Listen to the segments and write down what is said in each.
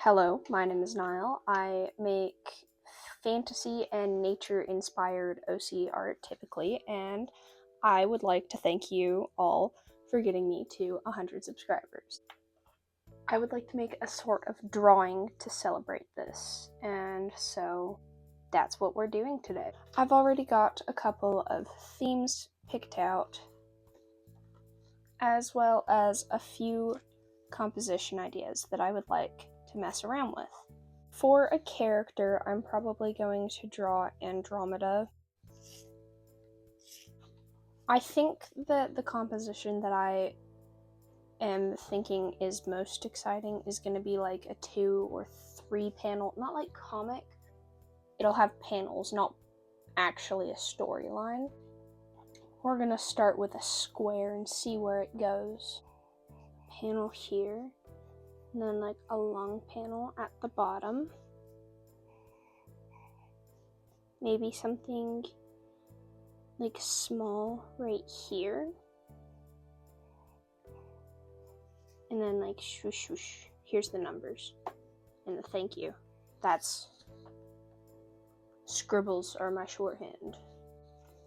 Hello, my name is Niall. I make fantasy and nature-inspired OC art typically, and I would like to thank you all for getting me to 100 subscribers. I would like to make a sort of drawing to celebrate this, and so that's what we're doing today. I've already got a couple of themes picked out, as well as a few composition ideas that I would like to mess around with. For a character, I'm probably going to draw Andromeda. I think that the composition that I am thinking is most exciting is going to be like a 2 or 3 panel, not like comic. It'll have panels, not actually a storyline. We're going to start with a square and see where it goes. Panel here, and then like a long panel at the bottom. Maybe something like small right here. And then like swoosh swoosh. Here's the numbers. And the thank you. That's scribbles are my shorthand.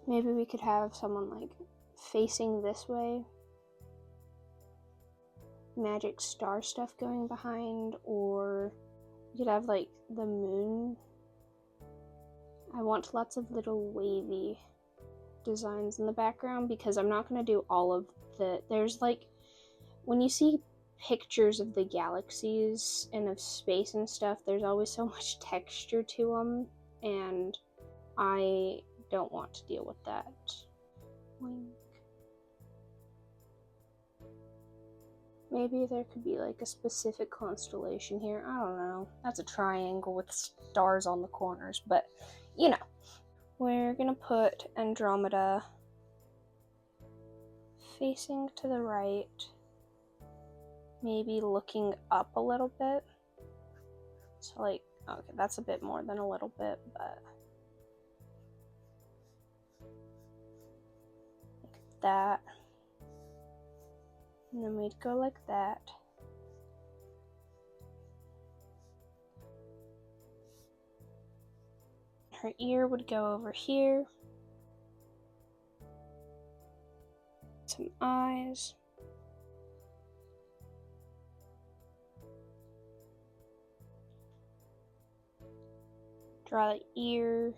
Maybe we could have someone like facing this way. Magic star stuff going behind, or you could have like the moon. I want lots of little wavy designs in the background because I'm not going to do all of there's like, when you see pictures of the galaxies and of space and stuff, there's always so much texture to them, and I don't want to deal with that. Maybe there could be like a specific constellation here. I don't know. That's a triangle with stars on the corners, but you know. We're gonna put Andromeda facing to the right, maybe looking up a little bit. So like, okay, that's a bit more than a little bit, but like that. And then we'd go like that. Her ear would go over here. Some eyes. Draw the ear.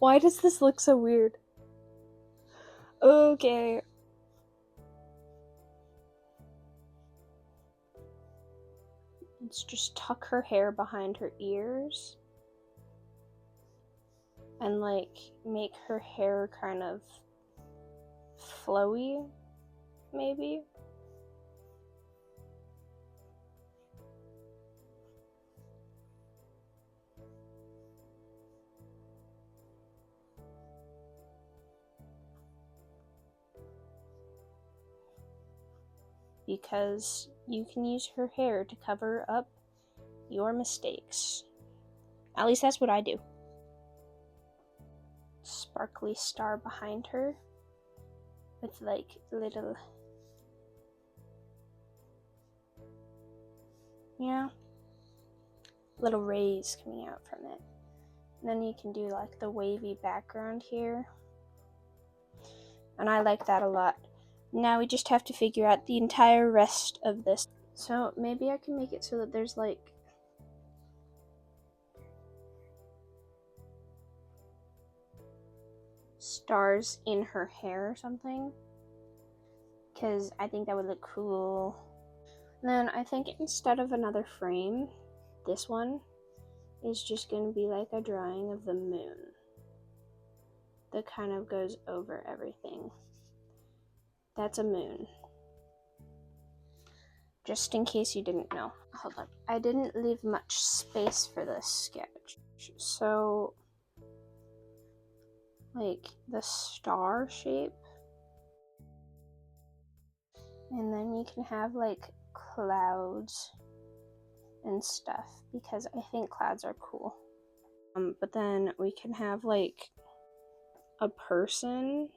Why does this look so weird? Okay. Let's just tuck her hair behind her ears. And like make her hair kind of flowy, maybe. Because you can use her hair to cover up your mistakes. At least that's what I do. Sparkly star behind her with like little, little rays coming out from it. And then you can do like the wavy background here. And I like that a lot. Now we just have to figure out the entire rest of this. So maybe I can make it so that there's like stars in her hair or something, because I think that would look cool. And then I think instead of another frame, this one is just going to be like a drawing of the moon that kind of goes over everything. That's a moon. Just in case you didn't know. Hold on. I didn't leave much space for this sketch. So, like the star shape. And then you can have like clouds and stuff, because I think clouds are cool. But then we can have like a person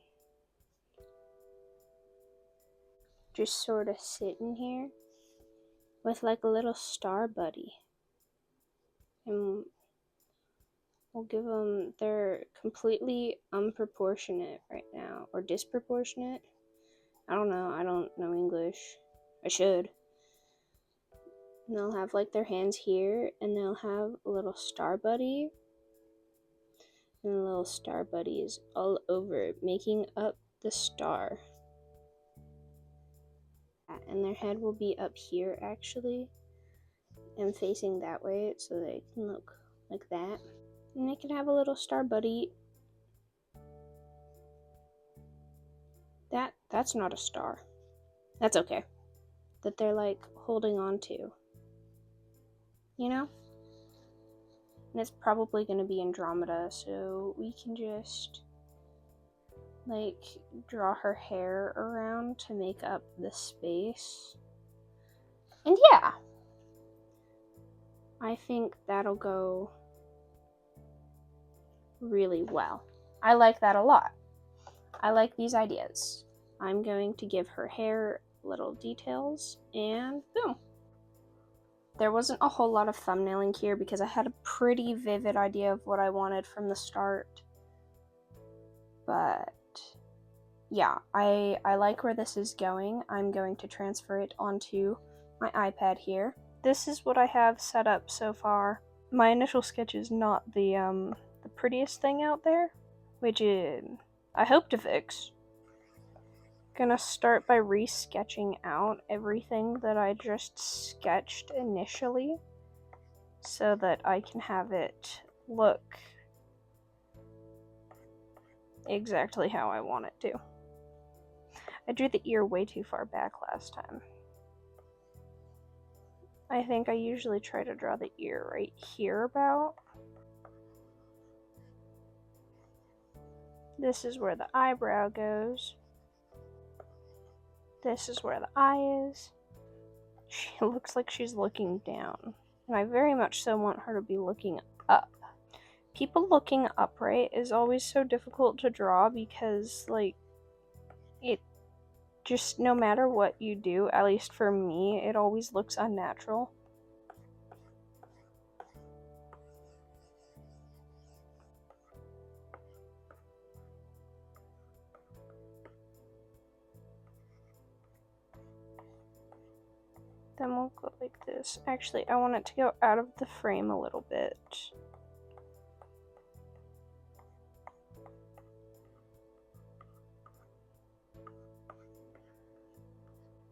just sort of sitting here with like a little star buddy. And we'll give them, they're completely unproportionate right now, or disproportionate. I don't know. I don't know English. I should. And they'll have like their hands here, and they'll have a little star buddy. And the little star buddy is all over, making up the star. And their head will be up here actually, and facing that way so they can look like that. And they can have a little star buddy. That's not a star. That's okay. That they're like holding on to. You know? And it's probably going to be Andromeda, so we can just like draw her hair around to make up the space. And yeah, I think that'll go really well. I like that a lot. I like these ideas. I'm going to give her hair little details, and boom. There wasn't a whole lot of thumbnailing here because I had a pretty vivid idea of what I wanted from the start. But yeah, I like where this is going. I'm going to transfer it onto my iPad here. This is what I have set up so far. My initial sketch is not the prettiest thing out there, which I hope to fix. Gonna start by re-sketching out everything that I just sketched initially so that I can have it look exactly how I want it to. I drew the ear way too far back last time. I think I usually try to draw the ear right here about. This is where the eyebrow goes. This is where the eye is. She looks like she's looking down, and I very much so want her to be looking up. People looking upright is always so difficult to draw because, like, it just, no matter what you do, at least for me, it always looks unnatural. Then we'll go like this. Actually, I want it to go out of the frame a little bit.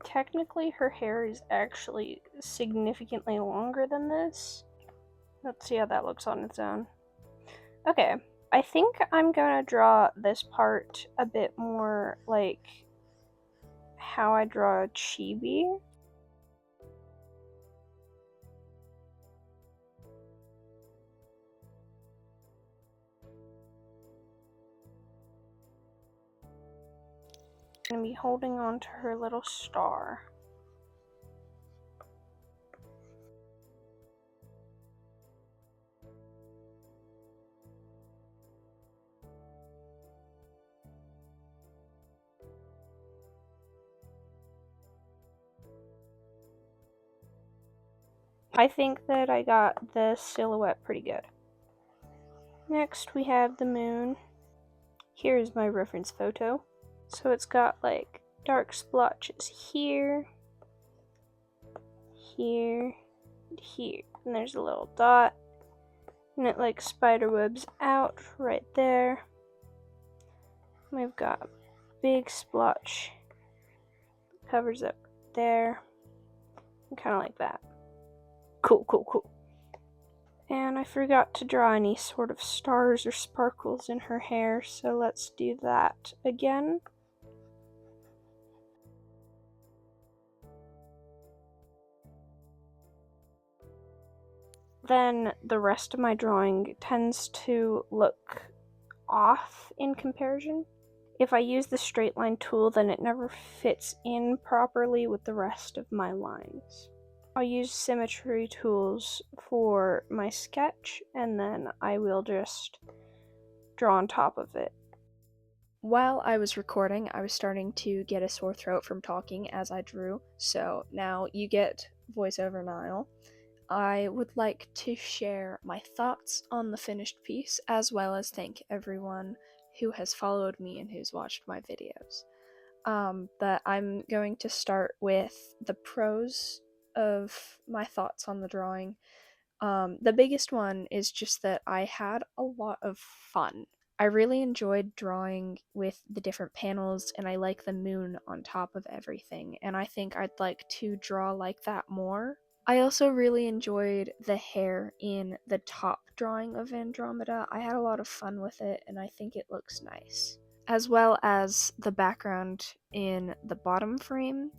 Technically, her hair is actually significantly longer than this. Let's see how that looks on its own. Okay, I think I'm gonna draw this part a bit more like how I draw a chibi. I'm gonna be holding on to her little star. I think that I got the silhouette pretty good. Next we have the moon. Here's my reference photo. So it's got like dark splotches here, here, and here. And there's a little dot. And it like spider webs out right there. We've got a big splotch. Covers up right there. Kind of like that. Cool, cool, cool. And I forgot to draw any sort of stars or sparkles in her hair, so let's do that again. Then the rest of my drawing tends to look off in comparison. If I use the straight line tool, then it never fits in properly with the rest of my lines. I'll use symmetry tools for my sketch, and then I will just draw on top of it. While I was recording, I was starting to get a sore throat from talking as I drew, so now you get voiceover Niall. I would like to share my thoughts on the finished piece, as well as thank everyone who has followed me and who's watched my videos. But I'm going to start with the pros of my thoughts on the drawing. The biggest one is just that I had a lot of fun. I really enjoyed drawing with the different panels, and I like the moon on top of everything, and I think I'd like to draw like that more. I also really enjoyed the hair in the top drawing of Andromeda. I had a lot of fun with it, and I think it looks nice. As well as the background in the bottom frame.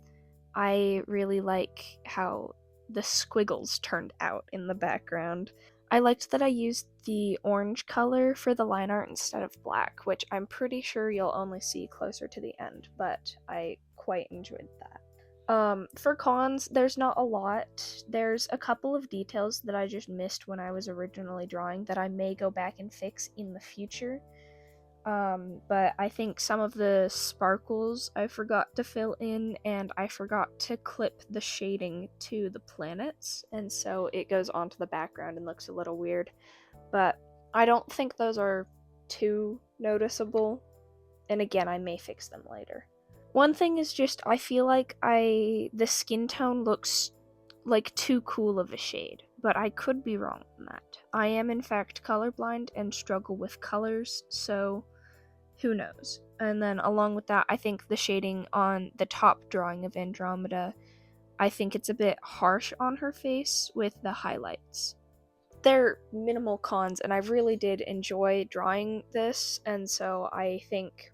I really like how the squiggles turned out in the background. I liked that I used the orange color for the line art instead of black, which I'm pretty sure you'll only see closer to the end, but I quite enjoyed that. For cons, there's not a lot. There's a couple of details that I just missed when I was originally drawing that I may go back and fix in the future. But I think some of the sparkles I forgot to fill in, and I forgot to clip the shading to the planets, and so it goes onto the background and looks a little weird. But I don't think those are too noticeable, and again, I may fix them later. One thing is just I feel like the skin tone looks like too cool of a shade, but I could be wrong on that. I am in fact colorblind and struggle with colors, so who knows? And then along with that, I think the shading on the top drawing of Andromeda, I think it's a bit harsh on her face with the highlights. They're minimal cons, and I really did enjoy drawing this, and so I think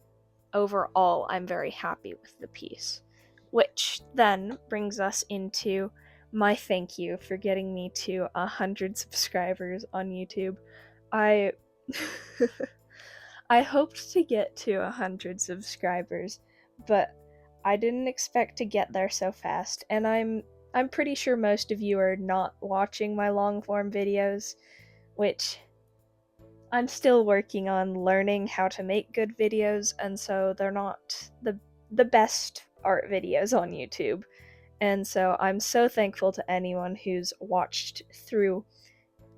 overall I'm very happy with the piece. Which then brings us into my thank you for getting me to 100 subscribers on YouTube. I I hoped to get to 100 subscribers, but I didn't expect to get there so fast, and I'm pretty sure most of you are not watching my long form videos, which I'm still working on learning how to make good videos, and so they're not the best art videos on YouTube. And so I'm so thankful to anyone who's watched through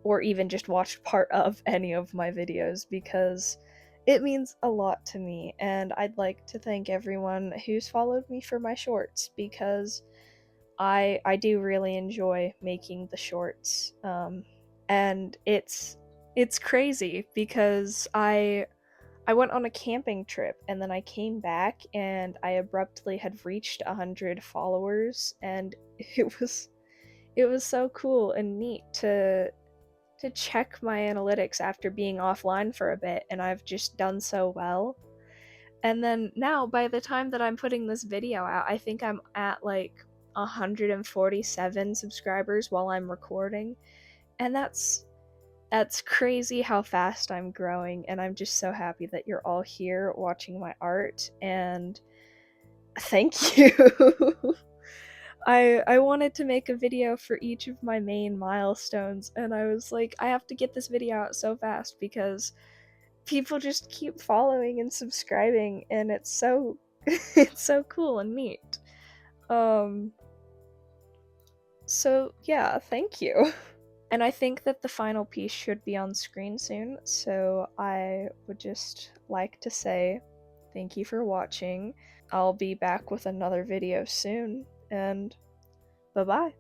or even just watched part of any of my videos because it means a lot to me, and I'd like to thank everyone who's followed me for my shorts because I do really enjoy making the shorts, and it's crazy because I went on a camping trip and then I came back and I abruptly had reached 100 followers, and it was so cool and neat to check my analytics after being offline for a bit, and I've just done so well. And then now, by the time that I'm putting this video out, I think I'm at like 147 subscribers while I'm recording, and that's crazy how fast I'm growing, and I'm just so happy that you're all here watching my art, and thank you. I wanted to make a video for each of my main milestones, and I was like, I have to get this video out so fast because people just keep following and subscribing, and it's so it's so cool and neat. Um so yeah, thank you. And I think that the final piece should be on screen soon, so I would just like to say thank you for watching. I'll be back with another video soon, and bye-bye.